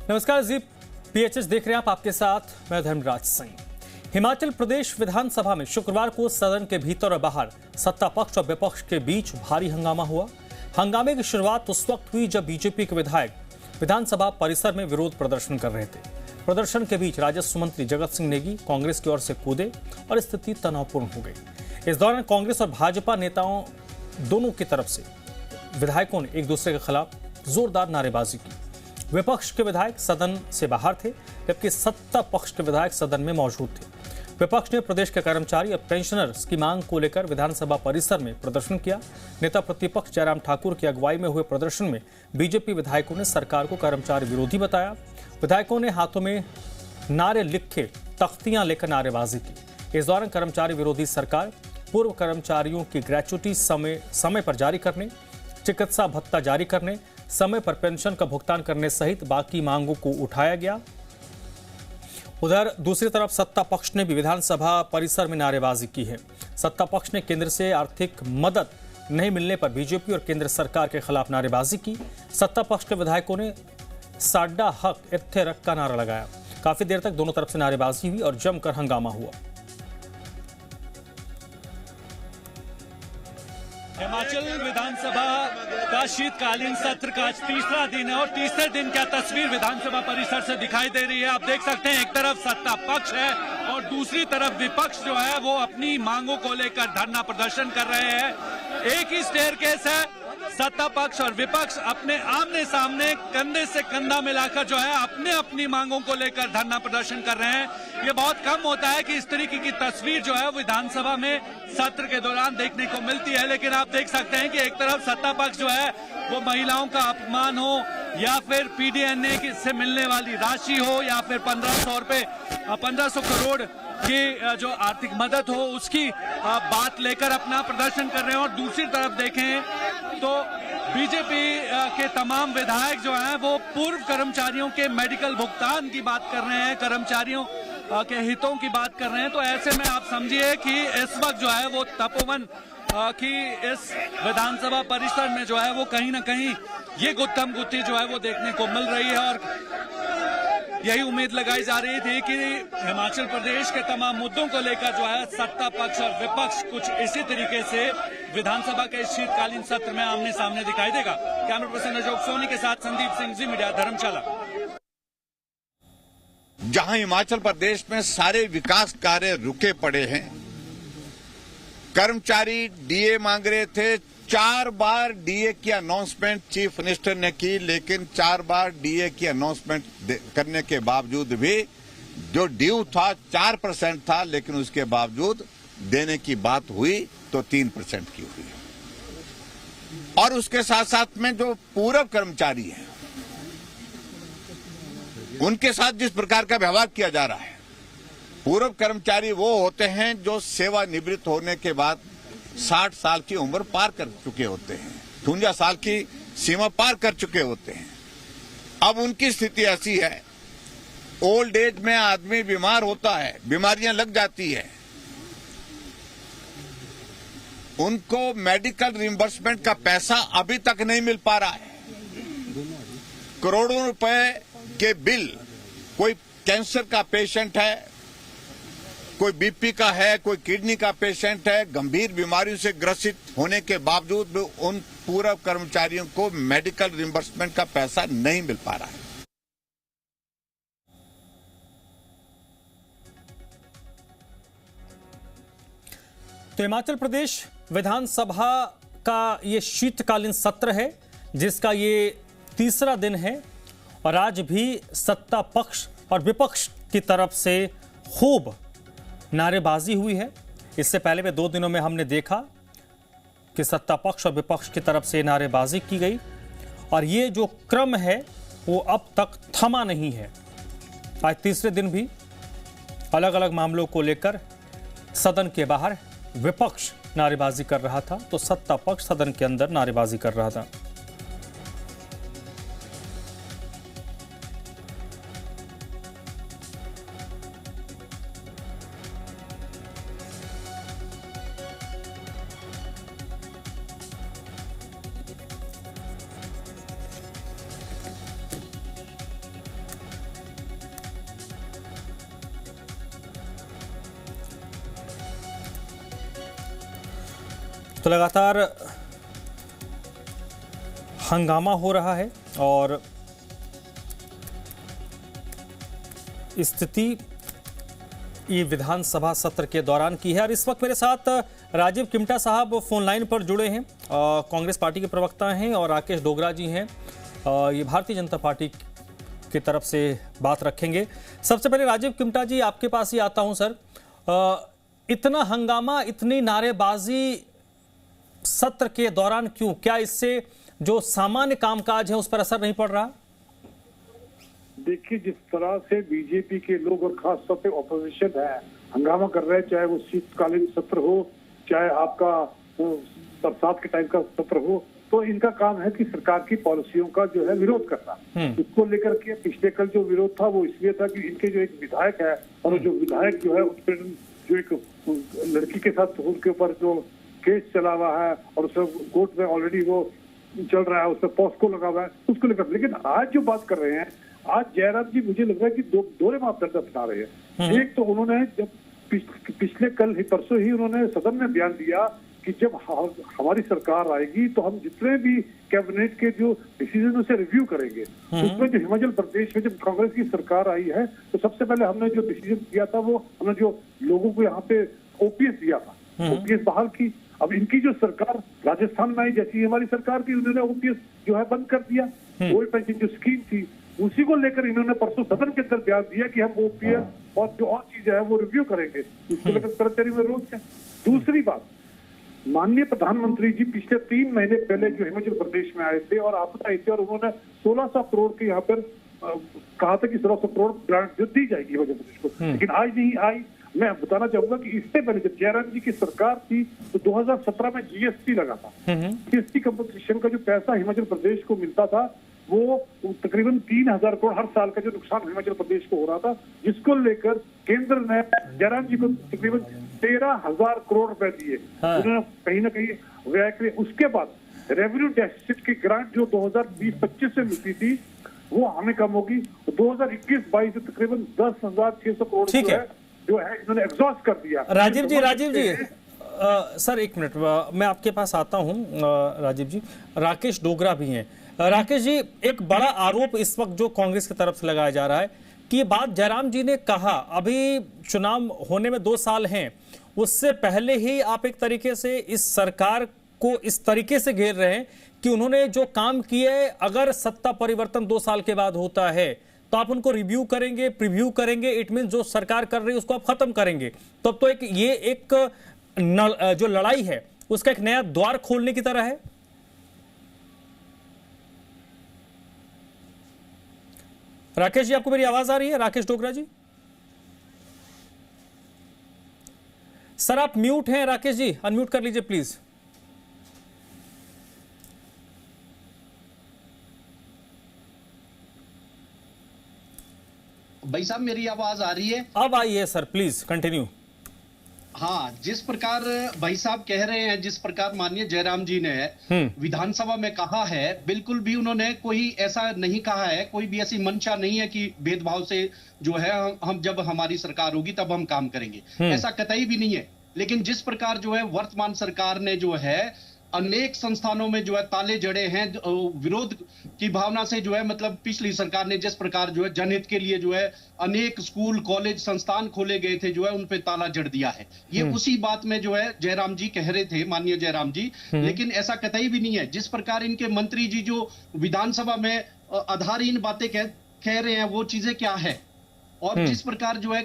नमस्कार जी, पीएचएस देख रहे हैं आप, आपके साथ मैं धर्मराज सिंह। हिमाचल प्रदेश विधानसभा में शुक्रवार को सदन के भीतर और बाहर सत्ता पक्ष और विपक्ष के बीच भारी हंगामा हुआ। हंगामे की शुरुआत उस वक्त हुई जब बीजेपी के विधायक विधानसभा परिसर में विरोध प्रदर्शन कर रहे थे। प्रदर्शन के बीच राजस्व मंत्री जगत सिंह नेगी कांग्रेस की ओर से कूदे और स्थिति तनावपूर्ण हो गई। इस दौरान कांग्रेस और भाजपा नेताओं दोनों की तरफ से विधायकों ने एक दूसरे के खिलाफ जोरदार नारेबाजी की। विपक्ष के विधायक सदन से बाहर थे, जबकि सत्ता पक्ष के विधायक सदन में मौजूद थे। विपक्ष ने प्रदेश के कर्मचारी और पेंशनर्स की मांग को लेकर विधानसभा परिसर में प्रदर्शन किया। नेता प्रतिपक्ष जयराम ठाकुर की अगुवाई में हुए प्रदर्शन में बीजेपी विधायकों ने सरकार को कर्मचारी विरोधी बताया। विधायकों ने हाथों में नारे लिखे तख्तियां लेकर नारेबाजी की। इस दौरान कर्मचारी विरोधी सरकार पूर्व कर्मचारियों की ग्रेच्युटी समय पर जारी करने, चिकित्सा भत्ता जारी करने, समय पर पेंशन का भुगतान करने सहित बाकी मांगों को उठाया गया। उधर दूसरी तरफ सत्ता पक्ष ने भी विधानसभा परिसर में नारेबाजी की है। सत्ता पक्ष ने केंद्र से आर्थिक मदद नहीं मिलने पर बीजेपी और केंद्र सरकार के खिलाफ नारेबाजी की। सत्ता पक्ष के विधायकों ने साडा हक इत्थे रख का नारा लगाया। काफी देर तक दोनों तरफ से नारेबाजी हुई और जमकर हंगामा हुआ। हिमाचल विधानसभा का शीतकालीन सत्र का आज तीसरा दिन है और तीसरे दिन क्या तस्वीर विधानसभा परिसर से दिखाई दे रही है। आप देख सकते हैं, एक तरफ सत्ता पक्ष है और दूसरी तरफ विपक्ष जो है वो अपनी मांगों को लेकर धरना प्रदर्शन कर रहे हैं। एक ही स्टेयरकेस है, सत्ता पक्ष और विपक्ष अपने आमने सामने कंधे से कंधा मिलाकर जो है अपनी मांगों को लेकर धरना प्रदर्शन कर रहे हैं। ये बहुत कम होता है कि इस तरीके की तस्वीर जो है विधानसभा में सत्र के दौरान देखने को मिलती है, लेकिन आप देख सकते हैं कि एक तरफ सत्ता पक्ष जो है वो महिलाओं का अपमान हो या फिर पीडीएनए से मिलने वाली राशि हो या फिर 1500 करोड़ की जो आर्थिक मदद हो उसकी बात लेकर अपना प्रदर्शन कर रहे हैं। और दूसरी तरफ देखें तो बीजेपी के तमाम विधायक जो हैं वो पूर्व कर्मचारियों के मेडिकल भुगतान की बात कर रहे हैं, कर्मचारियों के हितों की बात कर रहे हैं। तो ऐसे में आप समझिए कि इस वक्त जो है वो तपोवन की इस विधानसभा परिसर में जो है वो कहीं ना कहीं ये गुत्थम गुत्थी जो है वो देखने को मिल रही है। और यही उम्मीद लगाई जा रही थी कि हिमाचल प्रदेश के तमाम मुद्दों को लेकर जो है सत्ता पक्ष और विपक्ष कुछ इसी तरीके से विधानसभा के शीतकालीन सत्र में आमने सामने दिखाई देगा। कैमरा पर्सन अशोक सोनी के साथ संदीप सिंह, जी मीडिया, धर्मशाला। जहां हिमाचल प्रदेश में सारे विकास कार्य रुके पड़े हैं, कर्मचारी डीए मांग रहे थे। 4 बार डीए की अनाउंसमेंट चीफ मिनिस्टर ने की, लेकिन 4 बार डीए की अनाउंसमेंट करने के बावजूद भी जो ड्यू था 4% था, लेकिन उसके बावजूद देने की बात हुई तो 3% की हुई। और उसके साथ साथ में जो पूर्व कर्मचारी हैं उनके साथ जिस प्रकार का व्यवहार किया जा रहा है, पूर्व कर्मचारी वो होते हैं जो सेवानिवृत्त होने के बाद 60 साल की उम्र पार कर चुके होते हैं, 53 साल की सीमा पार कर चुके होते हैं। अब उनकी स्थिति ऐसी है, ओल्ड एज में आदमी बीमार होता है, बीमारियां लग जाती है, उनको मेडिकल रिइंबर्समेंट का पैसा अभी तक नहीं मिल पा रहा है। करोड़ों रुपए के बिल, कोई कैंसर का पेशेंट है, कोई बीपी का है, कोई किडनी का पेशेंट है, गंभीर बीमारियों से ग्रसित होने के बावजूद भी उन पूर्व कर्मचारियों को मेडिकल रिइंबर्समेंट का पैसा नहीं मिल पा रहा है। तो हिमाचल प्रदेश विधानसभा का ये शीतकालीन सत्र है, जिसका ये तीसरा दिन है और आज भी सत्ता पक्ष और विपक्ष की तरफ से खूब नारेबाजी हुई है। इससे पहले भी 2 दिनों में हमने देखा कि सत्ता पक्ष और विपक्ष की तरफ से नारेबाजी की गई और ये जो क्रम है वो अब तक थमा नहीं है। आज तीसरे दिन भी अलग अलग मामलों को लेकर सदन के बाहर विपक्ष नारेबाजी कर रहा था तो सत्ता पक्ष सदन के अंदर नारेबाजी कर रहा था। तो लगातार हंगामा हो रहा है और स्थिति ये विधानसभा सत्र के दौरान की है। और इस वक्त मेरे साथ राजीव किमटा साहब फोन लाइन पर जुड़े हैं, कांग्रेस पार्टी के प्रवक्ता हैं, और राकेश डोगरा जी हैं, ये भारतीय जनता पार्टी की तरफ से बात रखेंगे। सबसे पहले राजीव किमटा जी आपके पास ही आता हूं सर। इतना हंगामा, इतनी नारेबाजी सत्र के दौरान क्यों? क्या इससे जो सामान्य कामकाज है उस पर असर नहीं पड़ रहा? देखिए, जिस तरह से बीजेपी के लोग और खास तौर पे ऑपोजिशन है हंगामा कर रहे हैं, चाहे वो शीतकालीन सत्र हो, चाहे आपका बरसात के टाइम का सत्र हो, तो इनका काम है कि सरकार की पॉलिसियों का जो है विरोध करना। इसको लेकर के पिछले कल जो विरोध था वो इसलिए था कि इनके जो एक विधायक है, और जो विधायक जो है उत्पीड़न, जो एक लड़की के साथ उनके ऊपर जो केस चला हुआ है और उसे कोर्ट में ऑलरेडी वो चल रहा है, उसमें पॉस्को लगा हुआ है, उसको लेकर। लेकिन आज जो बात कर रहे हैं, आज जयराम जी मुझे लग रहा है कि दोहरे मापदंड अपना रहे हैं। एक तो उन्होंने जब पिछले कल ही परसों ही उन्होंने सदन में बयान दिया कि जब हमारी सरकार आएगी तो हम जितने भी कैबिनेट के जो डिसीजन उसे रिव्यू करेंगे। उसमें जो हिमाचल प्रदेश में जब कांग्रेस की सरकार आई है तो सबसे पहले हमने जो डिसीजन किया था वो हमने जो लोगों को यहाँ पे ओपीएस दिया था, ओपीएस बहाल की। अब इनकी जो सरकार राजस्थान में आई, जैसी हमारी सरकार की, उन्होंने ओपीएस जो है बंद कर दिया। ओल्ड पेंशन जो स्कीम थी उसी को लेकर इन्होंने परसों सदन के अंदर बयान दिया कि हम ओपीएस और जो और चीजें हैं वो रिव्यू करेंगे। इसको लेकर कर्मचारी विरोध है। दूसरी बात, माननीय प्रधानमंत्री जी पिछले 3 महीने पहले जो हिमाचल प्रदेश में आए थे और आपदा आई थी, और उन्होंने 1600 करोड़ के यहाँ पर कहा था कि 1600 करोड़ ग्रांट जो दी जाएगी हिमाचल प्रदेश को, लेकिन आज नहीं आई। मैं बताना चाहूंगा कि इससे पहले जब जयराम जी की सरकार थी तो 2017 में जीएसटी लगा था। जीएसटी कंपनसेशन का जो पैसा हिमाचल प्रदेश को मिलता था वो तकरीबन 3000 करोड़ हर साल का जो नुकसान हिमाचल प्रदेश को हो रहा था, जिसको लेकर केंद्र ने जयराम जी को तकरीबन 13,000 करोड़ रुपए दिए। उन्होंने कहीं ना कहीं व्यय किए। उसके बाद रेवेन्यू डेफिसिट की ग्रांट जो 2020-25 से मिलती थी वो हमें कम होगी। 2021-22 से तकरीबन 10,600 करोड़ जो है इन्होंने एग्जॉस्ट कर दिया। राजीव जी सर एक मिनट, मैं आपके पास आता हूं। राजीव जी, राकेश डोगरा भी हैं। राकेश जी, एक बड़ा आरोप इस वक्त जो कांग्रेस की तरफ से लगाया जा रहा है कि ये बात जयराम जी ने कहा, अभी चुनाव होने में 2 साल हैं, उससे पहले ही आप एक तरीके से इस सरकार को इस तरीके से घेर रहे हैं कि उन्होंने जो काम किए, अगर सत्ता परिवर्तन 2 साल के बाद होता है तो आप उनको रिव्यू करेंगे, प्रीव्यू करेंगे। इट मीन जो सरकार कर रही है उसको आप खत्म करेंगे। तब तो एक जो लड़ाई है उसका एक नया द्वार खोलने की तरह है। राकेश जी, आपको मेरी आवाज आ रही है? राकेश डोगरा जी सर, आप म्यूट हैं। राकेश जी, अनम्यूट कर लीजिए प्लीज। भाई साहब, मेरी आवाज आ रही है? अब आई है सर, प्लीज कंटिन्यू। हाँ, जिस प्रकार भाई साहब कह रहे हैं, जिस प्रकार माननीय जयराम जी ने विधानसभा में कहा है, बिल्कुल भी उन्होंने कोई ऐसा नहीं कहा है, कोई भी ऐसी मंशा नहीं है कि भेदभाव से जो है हम जब हमारी सरकार होगी तब हम काम करेंगे, ऐसा कतई भी नहीं है। लेकिन जिस प्रकार जो है वर्तमान सरकार ने जो है अनेक संस्थानों में जो है ताले जड़े हैं, विरोध की भावना से जो है, मतलब पिछली सरकार ने जिस प्रकार जो है जनहित के लिए जो है अनेक स्कूल, कॉलेज, संस्थान खोले गए थे, जो है उन पे ताला जड़ दिया है। ये उसी बात में जो है जयराम जी कह रहे थे, माननीय जयराम जी। लेकिन ऐसा कतई भी नहीं है। जिस प्रकार इनके मंत्री जी जो विधानसभा में आधारहीन बातें कह रहे हैं, वो चीजें क्या है? और जिस प्रकार जो है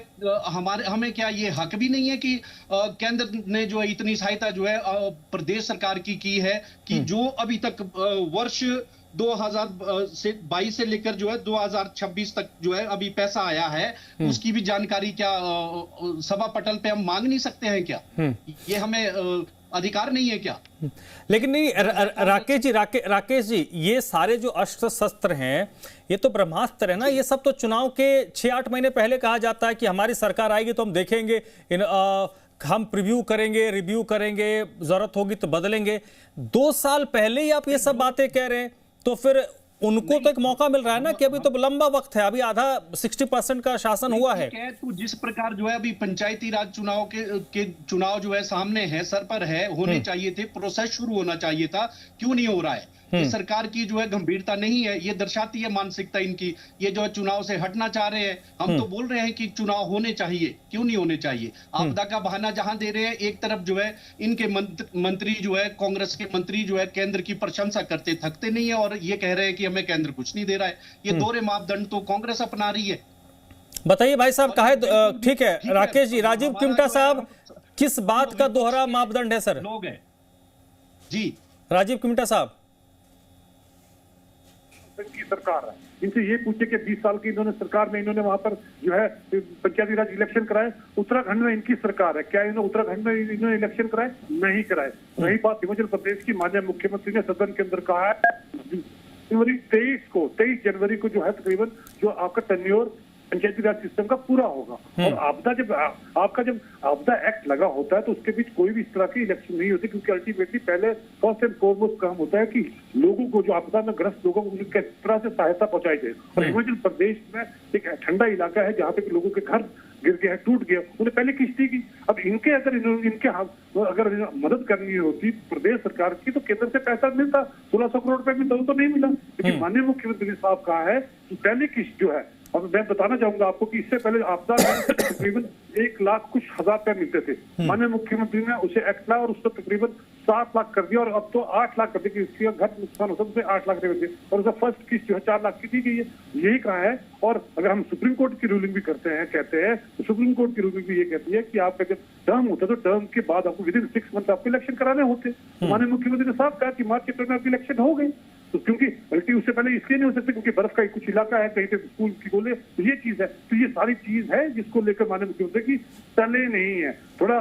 हमें क्या ये हक भी नहीं है कि केंद्र ने जो है इतनी सहायता जो है प्रदेश सरकार की है कि जो अभी तक वर्ष 2022 से लेकर जो है 2026 तक जो है अभी पैसा आया है, उसकी भी जानकारी क्या सभा पटल पे हम मांग नहीं सकते हैं क्या? ये हमें अधिकार नहीं है क्या? लेकिन नहीं राकेश जी, ये सारे जो अस्त्र शस्त्र हैं ये तो ब्रह्मास्त्र है ना। ये सब तो चुनाव के 6-8 महीने पहले कहा जाता है कि हमारी सरकार आएगी तो हम देखेंगे, हम प्रीव्यू करेंगे, रिव्यू करेंगे, जरूरत होगी तो बदलेंगे। 2 साल पहले ही आप ये सब बातें कह रहे हैं, तो फिर उनको तो एक मौका मिल रहा है ना कि अभी तो लंबा वक्त है, अभी आधा 60% का शासन हुआ है। तो जिस प्रकार जो है अभी पंचायती राज चुनाव के चुनाव जो है सामने है, सर पर है, होने चाहिए थे, प्रोसेस शुरू होना चाहिए था, क्यों नहीं हो रहा है? ये सरकार की जो है गंभीरता नहीं है, ये दर्शाती है मानसिकता इनकी। ये जो है चुनाव से हटना चाह रहे हैं। हम तो बोल रहे हैं कि चुनाव होने चाहिए, क्यों नहीं होने चाहिए? आपदा का बहाना जहां दे रहे हैं, एक तरफ जो है इनके मंत्री जो है, कांग्रेस के मंत्री जो है केंद्र की प्रशंसा करते थकते नहीं है और ये कह रहे हैं कि हमें केंद्र कुछ नहीं दे रहा है। ये दोहरे मापदंड तो कांग्रेस अपना रही है। बताइए भाई साहब, कहा ठीक है राकेश जी, राजीव किमटा साहब, किस बात का दोहरा मापदंड है सर? लोग है जी, राजीव किमटा साहब की सरकार है, इनसे ये पूछे कि 20 साल की इन्होंने सरकार में इन्होंने वहां पर जो है पंचायती राज इलेक्शन कराए। उत्तराखंड में इनकी सरकार है, क्या इन्होंने उत्तराखंड में इन्होंने इलेक्शन कराए? नहीं कराए। रही बात हिमाचल प्रदेश की, माननीय मुख्यमंत्री ने सदन के अंदर कहा है 23 जनवरी को जो है तकरीबन जो आपका टेन्योर पंचायती राज सिस्टम का पूरा होगा। और आपदा जब आपदा एक्ट लगा होता है तो उसके बीच कोई भी इस तरह की इलेक्शन नहीं होती, क्योंकि अल्टीमेटली पहले फर्स्ट एंड फॉरमोस्ट काम होता है कि लोगों को, जो आपदा में ग्रस्त लोगों को किस तरह से सहायता पहुंचाई जाए। और हिमाचल प्रदेश में एक ठंडा इलाका है जहाँ पे लोगों के घर गिर गया है, टूट गया, उन्हें पहले किश्ती की। अब इनके अगर मदद करनी होती प्रदेश सरकार की तो केंद्र से पैसा मिलता, 1600 करोड़ रुपए मिलता, तो नहीं मिला। लेकिन माननीय मुख्यमंत्री साहब कहा है कि पहली किश्त जो है, अब मैं बताना चाहूंगा आपको कि इससे पहले आपदा में तकरीबन 1 लाख कुछ हजार रुपए मिलते थे। माननीय मुख्यमंत्री ने उसे एक्ट लाया और उसको तकरीबन 7 लाख कर दिया और अब तो 8 लाख कर दिया कि घर नुकसान होता है उसे 8 लाख दे, और उसका फर्स्ट किस्त जो है 4 लाख की दी गई है। यही कहा है। और अगर हम सुप्रीम कोर्ट की रूलिंग भी कहते हैं तो सुप्रीम कोर्ट की रूलिंग भी ये कहती है कि आपका जब टर्म होता है तो टर्म के बाद आपको विदिन 6 मंथ आपको इलेक्शन कराने होते। माननीय मुख्यमंत्री ने साफ कहा कि मार्च अप्रैल में आपकी इलेक्शन हो गई। तो क्योंकि बल्कि उससे पहले इसलिए नहीं हो सकते क्योंकि बर्फ का कुछ इलाका है, कहीं पे स्कूल की बोले, तो ये चीज है। तो ये सारी चीज है जिसको लेकर माननीय मुख्यमंत्री की टले नहीं है। थोड़ा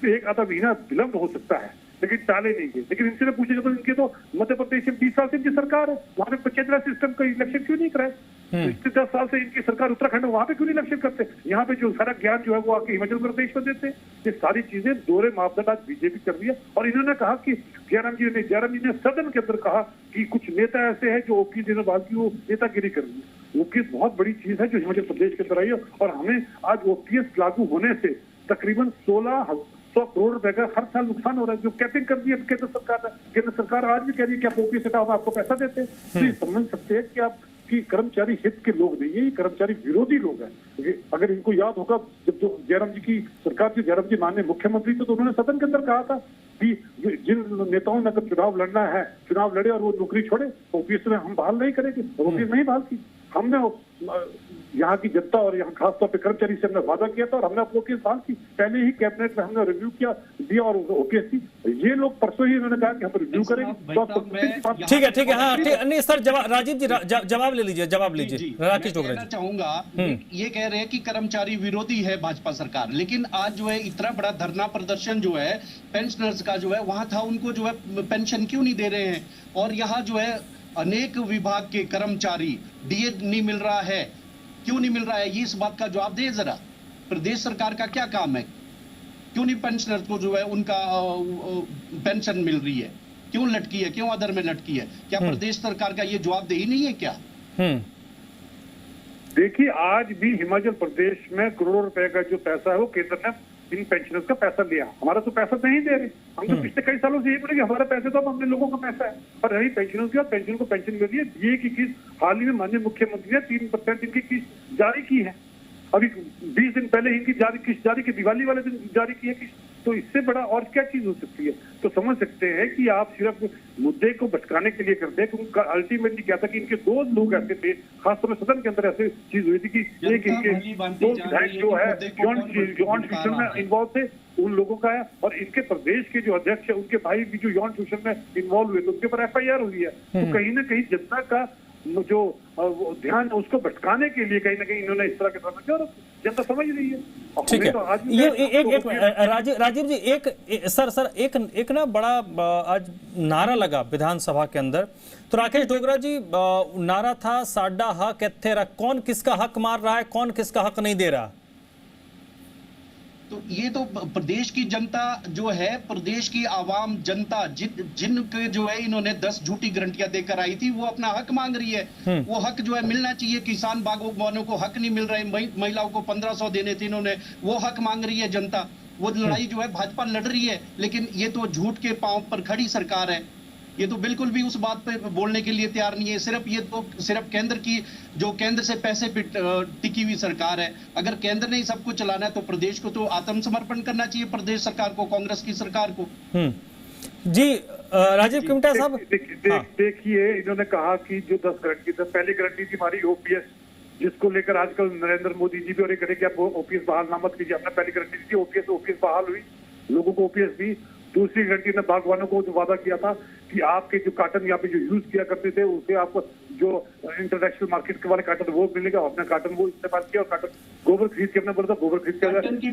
एक आधा महीना विलंब हो सकता है लेकिन टाले नहीं है। लेकिन इनसे पूछेगा तो इनके तो मध्य प्रदेश में 20 साल से इनकी सरकार है, वहां पे पंचायती राज सिस्टम का इलेक्शन क्यों नहीं कराए? पिछले 10 साल से इनकी सरकार उत्तराखंड में, वहां पे क्यों नहीं इलेक्शन करते? यहाँ पे जो सारा ज्ञान जो है वो आके हिमाचल प्रदेश में देते। ये सारी चीजें दोहरे मापदंड आज बीजेपी कर रही है। और इन्होंने कहा कि जयराम जी ने सदन के अंदर कहा कि कुछ नेता ऐसे हैं जो ओपीएस देने बाद की वो नेतागिरी कर रही है। ओपीएस बहुत बड़ी चीज है जो हिमाचल प्रदेश के अंदर आई है और हमें आज ओपीएस लागू होने से तकरीबन 1600 करोड़ रुपए का हर साल नुकसान हो रहा है, जो कैपिंग कर दी है केंद्र सरकार ने। केंद्र सरकार आज भी कह रही है कि आप ओपीएस हटाओ, हम आपको पैसा देते हैं। तो ये समझ सकते हैं कि आप कि कर्मचारी हित के लोग नहीं है, ये कर्मचारी विरोधी लोग हैं। अगर इनको याद होगा जब जो जयराम जी की सरकार थी, जयराम जी माननीय मुख्यमंत्री थे, तो उन्होंने सदन के अंदर कहा था कि जिन नेताओं ने अगर चुनाव लड़ना है, चुनाव लड़े और वो नौकरी छोड़े, ओपीएस में हम बहाल नहीं करेंगे। ओपीएस नहीं बहाल की। हमने यहाँ की जनता और यहाँ खासतौर पे कर्मचारी से हमने वादा किया था और हमने ओपीएस बहाल की। पहले ही कैबिनेट में हमने रिव्यू दिया और ओपीएस की। ये लोग परसों ही उन्होंने कहा कि हम रिव्यू करेंगे। ठीक है, हाँ नहीं सर, राजीव जी जवाब ले लीजिए, राकेश डोगरा जी। चाहूंगा, ये कह रहे हैं कि कर्मचारी विरोधी है भाजपा सरकार, लेकिन आज जो है इतना बड़ा धरना प्रदर्शन जो है पेंशनर्स का जो है वहां था, उनको जो है पेंशन क्यों नहीं दे रहे हैं? और यहाँ जो है अनेक विभाग के कर्मचारी डीए नहीं मिल रहा है, क्यों नहीं मिल रहा है? ये इस बात का जवाब दे जरा। प्रदेश सरकार का क्या काम है? क्यों नहीं पेंशनर को जो है उनका पेंशन मिल रही है? क्यों लटकी है? क्यों अदर में लटकी है? क्या प्रदेश सरकार का ये जवाबदेही नहीं है क्या? देखिए, आज भी हिमाचल प्रदेश में करोड़ों रुपए का जो पैसा है वो केंद्र ने इन पेंशनर्स का पैसा लिया। हमारा तो पैसा नहीं दे रहे। हम तो पिछले कई सालों से यही बोले कि हमारा पैसे तो अपने लोगों का पैसा है, और रही पेंशनर्स की, और पेंशन को पेंशन मिल रही है। डीए की किस्त हाल ही में माननीय मुख्यमंत्री ने 3% इनकी किस्त जारी की है। अभी 20 दिन पहले इनकी किस्त जारी की, दिवाली वाले दिन जारी की है किस्त। तो इससे बड़ा और क्या चीज हो सकती है? तो समझ सकते हैं कि आप सिर्फ मुद्दे को भटकाने के लिए करते हैं, क्योंकि अल्टीमेटली क्या था कि इनके 2 लोग ऐसे थे, खासतौर पर सदन के अंदर ऐसे चीज हुई थी कि एक इनके 2 विधायक जो है यौन शोषण में इन्वॉल्व थे, उन लोगों का है। और इनके प्रदेश के जो अध्यक्ष है उनके भाई भी जो यौन शोषण में इन्वॉल्व हुए थे, उनके ऊपर FIR हुई है। तो कहीं ना कहीं जनता का जो ध्यान उसको भटकाने के लिए कहीं ना कहीं इन्होंने इस तरह के काम किया और जनता समझ रही है। ठीक है, तो ये एक राजीव जी, एक ना बड़ा आज नारा लगा विधानसभा के अंदर। तो राकेश डोगरा जी, नारा था साडा हक इत्थे रख। कौन किसका हक मार रहा है, कौन किसका हक नहीं दे रहा? तो ये तो प्रदेश की जनता जो है, प्रदेश की आवाम जनता जिनके जो है इन्होंने 10 झूठी गारंटियां देकर आई थी, वो अपना हक मांग रही है। वो हक जो है मिलना चाहिए। किसान बागवानों को हक नहीं मिल रहे, महिलाओं को 1500 देने थे इन्होंने, वो हक मांग रही है जनता। वो लड़ाई जो है भाजपा लड़ रही है, लेकिन ये तो झूठ के पांव पर खड़ी सरकार है। ये तो बिल्कुल भी उस बात पे बोलने के लिए तैयार नहीं है। सिर्फ केंद्र की जो केंद्र से पैसे पे टिकी हुई सरकार है। अगर केंद्र ने सब कुछ चलाना है तो प्रदेश को तो आत्मसमर्पण करना चाहिए, प्रदेश सरकार को, कांग्रेस की सरकार को। जी राजीव किमटा साहब, देखिए इन्होंने कहा कि जो 10 गारंटी थी, पहली गारंटी थी हमारी ओपीएस, जिसको लेकर आजकल नरेंद्र मोदी जी भी और करें कि आप ओपीएस बहाल ना मत कीजिए। आपने पहली गारंटी थी ओपीएस बहाल हुई, लोगों को ओपीएस दी। दूसरी गारंटी ने बागवानों को जो वादा किया था कि आपके जो काटन यहाँ पे जो यूज किया करते थे उसे आपको जो इंटरनेशनल मार्केट के वाले काटन वो मिलेगा। अपना काटन वो इस्तेमाल किया और काटन गोबर खरीद के, अपने बोला था गोबर खरीद के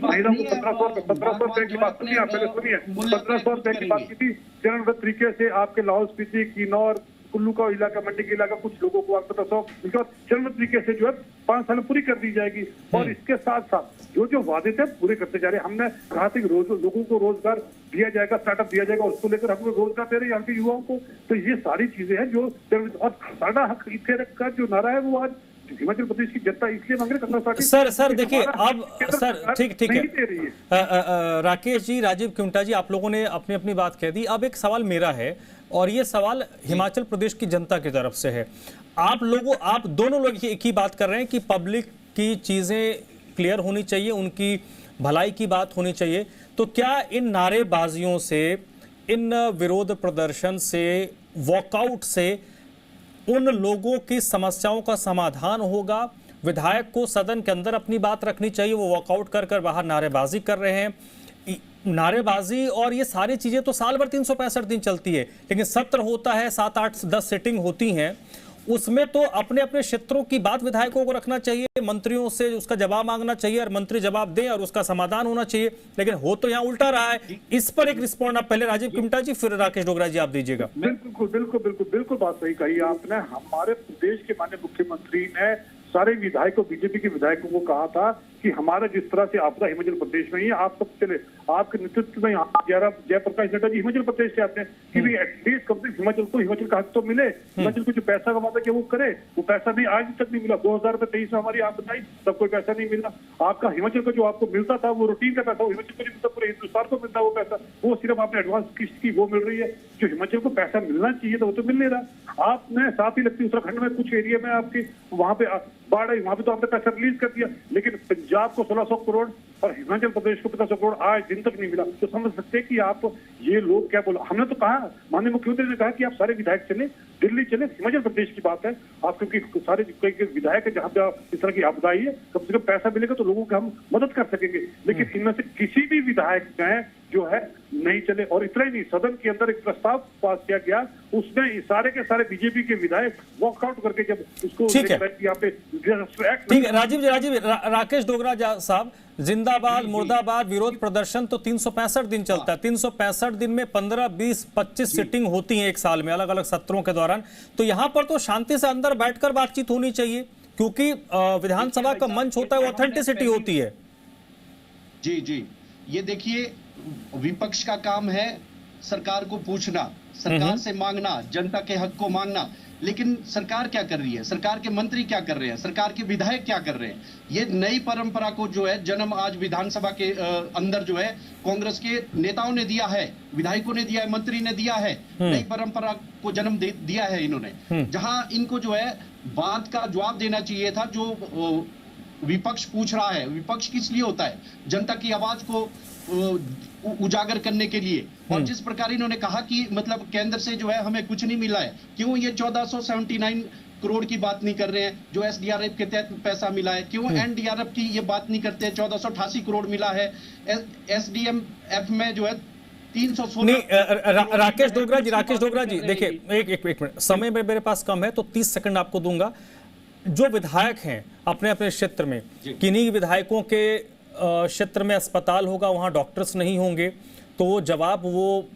महिला को 1500 रुपए की बात सुनिए, पहले सुनिए, 1500 रुपए की बात की थी। चरणबद्ध तरीके से आपके लाहौल स्पीति, किन्नौर, कुल्लू का इलाका, मंडी का इलाका, कुछ लोगों को 1500 चरणबद्ध तरीके से जो है 5 साल में पूरी कर दी जाएगी। और इसके साथ साथ जो वादे थे पूरे करते जा रहे हैं। हमने कहा था कि लोगों को रोजगार दिया जाएगा, स्टार्टअप दिया जाएगा, उसको लेकर हम लोग रोजगार दे रहे हैं यहाँ के युवाओं को। तो ये सारी चीजें हैं जो, और सारा हक इतने रखकर जो नारा है वो आज हिमाचल प्रदेश की जनता इसलिए मांग रही है। सर देखिए, अब सर ठीक है, राकेश जी, राजीव किमटा जी, आप लोगों ने अपनी अपनी बात कह दी। अब एक सवाल मेरा है, और ये सवाल हिमाचल प्रदेश की जनता की तरफ से है। आप दोनों लोग एक ही बात कर रहे हैं कि पब्लिक की चीजें क्लियर होनी चाहिए, उनकी भलाई की बात होनी चाहिए। तो क्या इन नारेबाजियों से, इन विरोध प्रदर्शन से, वॉकआउट से उन लोगों की समस्याओं का समाधान होगा? विधायक को सदन के अंदर अपनी बात रखनी चाहिए, वो वॉकआउट कर बाहर नारेबाजी कर रहे हैं। नारेबाजी और ये सारी चीजें तो साल भर 365 दिन चलती है, लेकिन सत्र होता है, 7, 8, 10 सिटिंग होती हैं, उसमें तो अपने अपने क्षेत्रों की बात विधायकों को रखना चाहिए, मंत्रियों से उसका जवाब मांगना चाहिए और मंत्री जवाब दें और उसका समाधान होना चाहिए। लेकिन हो तो यहाँ उल्टा रहा है। इस पर एक रिस्पॉन्ड आप पहले राजीव किमटा जी, फिर राकेश डोगरा जी आप दीजिएगा। बिल्कुल बात सही कही आपने। हमारे प्रदेश के माननीय मुख्यमंत्री ने सारे विधायकों, बीजेपी के विधायकों को कहा था कि हमारा जिस तरह से आपदा हिमाचल प्रदेश में ही, आप सब चले, आपके नेतृत्व में यहाँ जयप्रकाश नड्डा जी हिमाचल प्रदेश से आते हैं कि भाई एटलीस्ट कम से हिमाचल का हक तो मिले। हिमाचल को जो पैसा का वादा किया वो करे, वो पैसा नहीं, आज तक नहीं मिला। 2023 में हमारी आप बताई तब कोई पैसा नहीं मिला। आपका हिमाचल का जो आपको मिलता था वो रूटीन का पैसा, वो हिमाचल को नहीं मिलता, पूरे हिंदुस्तान को मिलता वो पैसा, वो सिर्फ आपने एडवांस किस्त की वो मिल रही है। जो हिमाचल को पैसा मिलना चाहिए था वो तो मिल नहीं रहा। आपने साथ ही लगती उत्तराखंड में कुछ एरिया में आपके वहां पे बाढ़ आई, वहां पे तो आपने पैसा रिलीज कर दिया, लेकिन पंजाब को 1600 करोड़ और हिमाचल प्रदेश को 1500 करोड़ आज दिन तक नहीं मिला। तो समझ सकते हैं कि आप ये लोग क्या बोला। हमने तो कहा, माननीय मुख्यमंत्री ने कहा कि आप सारे विधायक चले, दिल्ली चले, हिमाचल प्रदेश की बात है आप, क्योंकि सारे विधायक है जहां पे इस तरह की आपदा आई है, कम से कम पैसा मिलेगा तो लोगों की हम मदद कर सकेंगे। लेकिन इनमें से किसी भी विधायक में जो है नहीं चले। और इतना ही नहीं, सदन के अंदर एक प्रस्ताव पास किया गया, उसमें सारे के सारे बीजेपी के विधायक वॉकआउट करके जब उसको ठीक है, राजीव राकेश डोगरा साहब, जिंदाबाद मुर्दाबाद विरोध प्रदर्शन तो 365 दिन चलता है। 365 दिन में 15, 20, 25 सिटिंग होती हैं एक साल में, अलग अलग सत्रों के दौरान। तो यहां पर तो शांति से अंदर बैठकर बातचीत होनी चाहिए, क्योंकि विधानसभा का मंच होता है, वो ऑथेंटिसिटी होती है। जी, ये देखिए, विपक्ष का काम है सरकार को पूछना, सरकार से मांगना, जनता के हक को मांगना। लेकिन सरकार क्या कर रही है, सरकार के मंत्री क्या कर रहे हैं, सरकार के विधायक क्या कर रहे हैं? ये नई परंपरा को जो है जन्म आज विधानसभा के अंदर जो है कांग्रेस के नेताओं ने दिया है, विधायकों ने दिया है, मंत्री ने दिया है। नई परंपरा को जन्म दिया है इन्होंने, जहां इनको जो है बात का जवाब देना चाहिए था। जो विपक्ष पूछ रहा है, विपक्ष किस लिए होता है? जनता की आवाज को उजागर करने के लिए। और जिस प्रकार इन्होंने कहा कि मतलब केंद्र से जो है हमें कुछ नहीं मिला है, क्यों ये 1479 करोड़ की बात नहीं कर रहे हैं जो एसडीआरएफ के तहत पैसा मिला है? क्यों एनडीआरएफ की ये बात नहीं करते हैं? 1488 करोड़ मिला है। एसडीएमएफ में जो है 316। राकेश डोगरा जी देखिए, एक मिनट, समय में मेरे पास कम है तो 30 सेकंड आपको दूंगा। जो विधायक हैं अपने अपने क्षेत्र में, किन्हीं विधायकों के क्षेत्र में अस्पताल होगा, वहां डॉक्टर्स नहीं होंगे, तो वो जवाब वो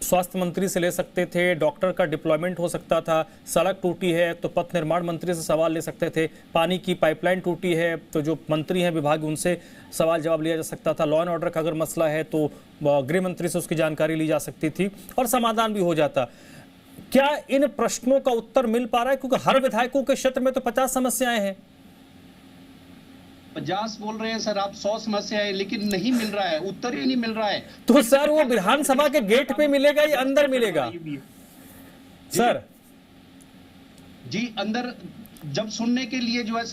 स्वास्थ्य मंत्री से ले सकते थे, डॉक्टर का डिप्लॉयमेंट हो सकता था, सड़क टूटी है तो पथ निर्माण मंत्री से सवाल ले सकते थे, पानी की पाइपलाइन टूटी है तो जो मंत्री हैं विभाग उनसे सवाल जवाब लिया जा सकता था, लॉ एंड ऑर्डर का अगर मसला है तो गृह मंत्री से उसकी जानकारी ली जा सकती थी और समाधान भी हो जाता। क्या इन प्रश्नों का उत्तर मिल पा रहा है? क्योंकि हर विधायकों के क्षेत्र में तो 50 समस्याएं हैं। 50 बोल रहे हैं सर आप, 100 समस्याएं, लेकिन नहीं मिल रहा है, उत्तर ही नहीं मिल रहा है। तो सर वो विधानसभा के गेट पे मिलेगा या अंदर मिलेगा सर? जी अंदर, जब सुनने के लिए जो है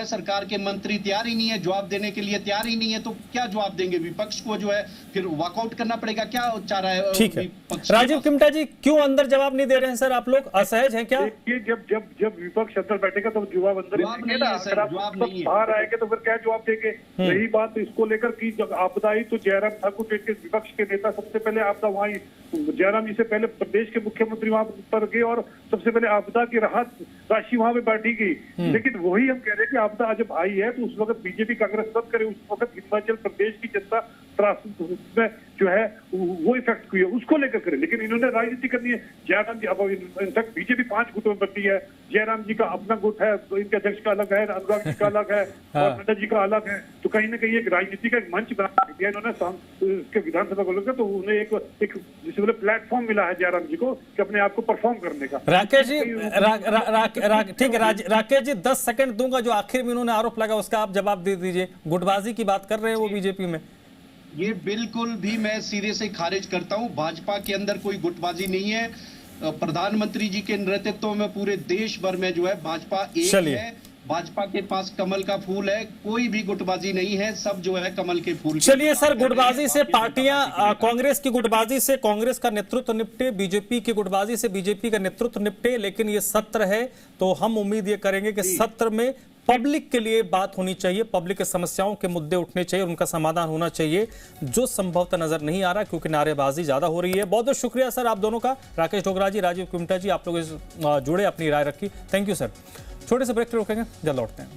सरकार के मंत्री तैयार ही नहीं है, जवाब देने के लिए तैयार ही नहीं है, तो क्या जवाब देंगे? विपक्ष को जो है फिर वॉकआउट करना पड़ेगा, क्या चाह रहा है? ठीक है, राजीव किमटा जी क्यों अंदर जवाब नहीं दे रहे हैं सर? आप लोग असहज हैं क्या? जब विपक्ष अंदर बैठेगा तो जवाब अंदर ही ना, अगर आप बाहर आएंगे तो फिर क्या जवाब देंगे? यही बात इसको लेकर की जब आपदा आई तो जयराम ठाकुर के विपक्ष के नेता सबसे पहले आपदा वहां, जयराम जी से पहले प्रदेश के मुख्यमंत्री वहां पर गए और सबसे पहले आपदा की राहत राशि वहां पे बांटी गई। लेकिन वही हम कह रहे हैं कि आपदा जब आई है तो उस वक्त बीजेपी कांग्रेस सब करे, उस वक्त हिमाचल प्रदेश की जनता में जो है वो इफेक्ट हुई है उसको लेकर करे, लेकिन इन्होंने राजनीति करनी है। जयराम जी, अब इनफैक्ट बीजेपी 5 गुटों में बटी है, जयराम जी का अपना गुट है, तो इनके अध्यक्ष का अलग है, अनुराग जी का अलग है और नड्डा जी का अलग है, तो कहीं ना कहीं एक राजनीति का एक मंच बना दिया इन्होंने विधानसभा को लेकर, तो उन्हें एक जिसे बोले प्लेटफॉर्म मिला है जयराम जी को कि अपने आप को परफॉर्म करने का। राकेश जी ठीक है, राकेश जी 10 सेकंड दूंगा, जो आखिर में उन्होंने आरोप लगा उसका आप जवाब दे दीजिए। गुटबाजी की बात कर रहे हैं वो बीजेपी में, ये बिल्कुल भी मैं सिरे से खारिज करता हूं। भाजपा के अंदर कोई गुटबाजी नहीं है। प्रधानमंत्री जी के नेतृत्व में पूरे देश भर में जो है भाजपा एक है, भाजपा के पास कमल का फूल है, कोई भी गुटबाजी नहीं है, सब जो है कमल के फूल। चलिए सर, गुटबाजी से पार्टियां, कांग्रेस की गुटबाजी से कांग्रेस का नेतृत्व निपटे, बीजेपी की गुटबाजी से बीजेपी का नेतृत्व निपटे, लेकिन ये सत्र है तो हम उम्मीद ये करेंगे कि सत्र में पब्लिक के लिए बात होनी चाहिए, पब्लिक के समस्याओं के मुद्दे उठने चाहिए, उनका समाधान होना चाहिए, जो संभवतः नजर नहीं आ रहा क्योंकि नारेबाजी ज्यादा हो रही है। बहुत बहुत शुक्रिया सर आप दोनों का, राकेश डोगरा जी, राजीव किमटा जी, आप लोग जुड़े, अपनी राय रखी, थैंक यू सर। छोटे से ब्रेक पे रोकेंगे, जल्द लौटते हैं।